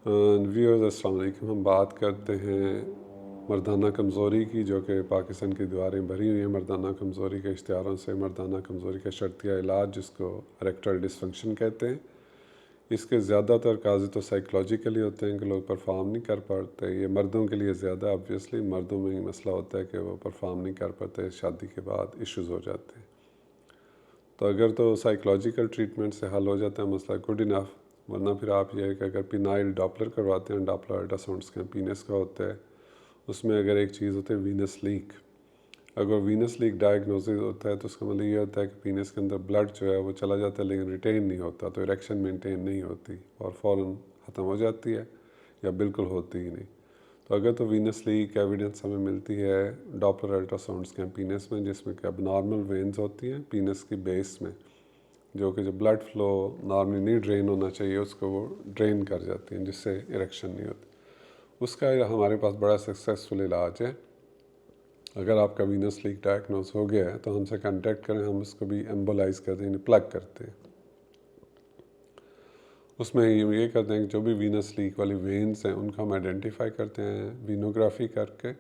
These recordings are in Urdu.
ویورز السلام علیکم. ہم بات کرتے ہیں مردانہ کمزوری کی، جو کہ پاکستان کی دیواریں بھری ہوئی ہیں مردانہ کمزوری کے اشتہاروں سے. مردانہ کمزوری کا شرطیہ علاج، جس کو اریکٹائل ڈسفنکشن کہتے ہیں، اس کے زیادہ تر کاز تو سائیکلوجیکلی ہوتے ہیں کہ لوگ پرفارم نہیں کر پاتے. یہ مردوں کے لیے زیادہ آبویسلی مردوں میں ہی مسئلہ ہوتا ہے کہ وہ پرفارم نہیں کر پاتے، شادی کے بعد ایشوز ہو جاتے ہیں. تو اگر تو سائیکلوجیکل ٹریٹمنٹ سے حل ہو جاتا ہے مسئلہ، گڈ انف. ورنہ پھر آپ یہ ہے کہ اگر پینائل ڈاپلر کرواتے ہیں، ڈاپلر الٹراساؤنڈ اسکین پینس کا ہوتا ہے، اس میں اگر ایک چیز ہوتی ہے وینس لیک. اگر وینس لیک ڈائگنوزز ہوتا ہے تو اس کا مطلب یہ ہوتا ہے کہ پینس کے اندر بلڈ جو ہے وہ چلا جاتا ہے لیکن ریٹین نہیں ہوتا، تو اریکشن مینٹین نہیں ہوتی اور فوراً ختم ہو جاتی ہے یا بالکل ہوتی ہی نہیں. تو اگر تو وینس لیک ایویڈنس ہمیں ملتی ہے ڈاپلر الٹراساؤنڈ اسکین پینس میں، جس میں کہ اب نارمل وینز ہوتی ہیں پینس کی بیس میں، جو کہ جو بلڈ فلو نارملی نہیں ڈرین ہونا چاہیے اس کو وہ ڈرین کر جاتی ہیں، جس سے اریکشن نہیں ہوتی. اس کا ہمارے پاس بڑا سکسیسفل علاج ہے. اگر آپ کا وینس لیک ڈائگنوز ہو گیا ہے تو ہم سے کانٹیکٹ کریں، ہم اس کو بھی ایمبولائز کرتے ہیں، یعنی پلگ کرتے ہیں. اس میں یہ کرتے ہیں کہ جو بھی وینس لیک والی وینز ہیں ان کو ہم آئیڈینٹیفائی کرتے ہیں وینوگرافی کر کے،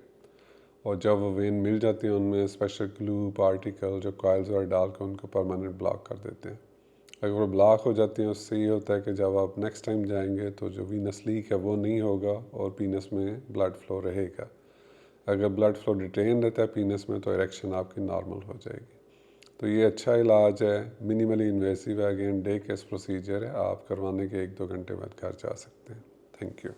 اور جب وہ وین مل جاتی ہیں ان میں اسپیشل گلو پارٹیکل جو کوائلز اور ڈال کے ان کو پرماننٹ بلاک کر دیتے ہیں. اگر وہ بلاک ہو جاتی ہیں، اس سے یہ ہوتا ہے کہ جب آپ نیکسٹ ٹائم جائیں گے تو جو وینس لیک ہے وہ نہیں ہوگا اور پینس میں بلڈ فلو رہے گا. اگر بلڈ فلو ڈیٹین رہتا ہے پینس میں تو اریکشن آپ کی نارمل ہو جائے گی. تو یہ اچھا علاج ہے، منیملی انویسیو ہے. اگین ڈے کیس پروسیجر ہے، آپ کروانے کے 1-2 گھنٹے بعد گھر جا سکتے ہیں. Thank you.